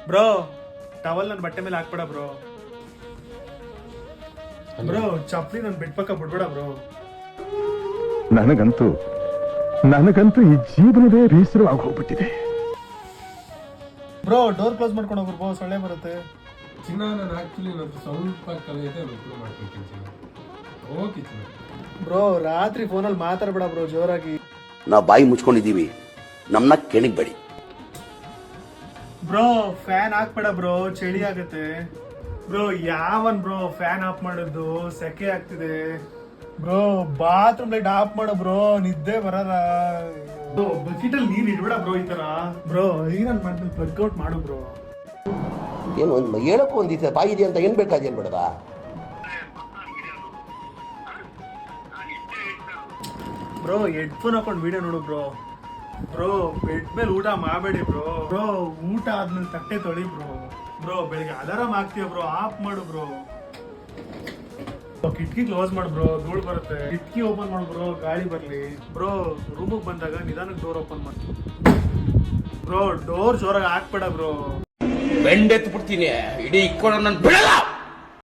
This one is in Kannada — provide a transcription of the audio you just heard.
ಬ್ರೋ ಟವಲ್ ನನ್ನ ಬಟ್ಟೆ ಮೇಲೆ ಹಾಕ್ಬೇಡ ಬ್ರೋ. ಬ್ರೋ ಚಪ್ಪಲಿ ನನ್ನ ಬೆಡ್ ಪಕ್ಕ ಬಿಡ್ಬೇಡ ಬ್ರೋ. ನನಗಂತೂ ಈ ಜೀವನವೇ ಬೇಸರವಾಗಿ ಹೋಗ್ಬಿಟ್ಟಿದೆ. ಬ್ರೋ ಡೋರ್ ಕ್ಲೋಸ್ ಮಾಡ್ಕೊಂಡು ಹೋಗ್ರು ಬ್ರೋ, ಸೊಳ್ಳೆ ಬರುತ್ತೆ. ಚಿನ್ನ ನಾನು ಆಕ್ಚುಲಿ ನನ್ನ ಸ್ವಲ್ಪ ಕಲೆ ಇದೆ, ಇಂಪ್ರೂವ್ ಮಾಡ್ಕೊಳ್ತೀನಿ ಚಿನ್ನ. ಓಕೆ ಚಿನ್ನ. ಬ್ರೋ ರಾತ್ರಿ ಫೋನಲ್ಲಿ ಮಾತಾಡ್ಬೇಡ ಬ್ರೋ ಜೋರಾಗಿ. ನಾವು ಬಾಯಿ ಮುಚ್ಕೊಂಡಿದೀವಿ, ನಮ್ಮನ್ನ ಕೆಣಿಗ್ಬೇಡಿ. ಬ್ರೋ ಫ್ಯಾನ್ ಹಾಕ್ಬೇಡ ಬ್ರೋ, ಚಳಿ ಆಗತ್ತೆ. ಬ್ರೋ ಯಾವನ್ ಬ್ರೋ ಫ್ಯಾನ್ ಆಫ್ ಮಾಡಿದ್ದು, ಸೆಕೆ ಆಗ್ತಿದೆ. ಬ್ರೋ ಬಾತ್ರೂಮ್ ಲೈಟ್ ಆಫ್ ಮಾಡು ಬ್ರೋ, ನಿದ್ದೆ ಬರಲ್ಲ. ಬಕೆಟ್ ಅಲ್ಲಿ ನೀರ್ ಇಡ್ಬೇಡ ಬ್ರೋ ಈ ತರ. ಬ್ರೋ ಐರನ್ ಮಾಡ್ತೀನಿ, ಪ್ಲಗ್ ಔಟ್ ಮಾಡು ಬ್ರೋ. ಏನು ಒಂದು ಹೇಳಕ್ಕೂ ಒಂದಿತ್ತು ಬಾಯಿ ಇದೆ ಅಂತ ಏನ್ ಬೇಕಾದ ಏನ್ ಬೇಡವಾ? ಬ್ರೋ ಹೆಡ್ಫೋನ್ ಹಾಕೊಂಡು ವಿಡಿಯೋ ನೋಡು ಬ್ರೋ. ಬ್ರೋ ಬೆಡ್ ಮೇಲೆ ಊಟ ಮಾಡಬೇಡಿ ಬ್ರೋ. ಬ್ರೋ ಊಟ ಆದ್ಮೇಲೆ ತಟ್ಟೆ ತೊಳಿ ಬ್ರೋ. ಬ್ರೋ ಬೆಳಿಗ್ಗೆ ಅಲಾರಾಮ್ ಆಗ್ತೀಯ ಬ್ರೋ, ಆಫ್ ಮಾಡು ಬ್ರೋ. ಕಿಟಕಿ ಕ್ಲೋಸ್ ಮಾಡು ಬ್ರೋ, ಧೂಳು ಬರುತ್ತೆ. ಕಿಟಕಿ ಓಪನ್ ಮಾಡು ಬ್ರೋ, ಗಾಳಿ ಬರ್ಲಿ. ಬ್ರೋ ರೂಮಿಗೆ ಬಂದಾಗ ನಿಧಾನಕ್ಕೆ ಡೋರ್ ಓಪನ್ ಮಾಡಿ ಬ್ರೋ. ಡೋರ್ ಜೋರಾಗಿ ಹಾಕ್ಬೇಡ ಬ್ರೋ. ಬೆಂಡೆತ್ತು ಬಿಡ್ತೀನಿ, ಇಡೀ ಇಕ್ಕೊಂಡು ನನ್ನ ಬಿಡಲ್ಲ.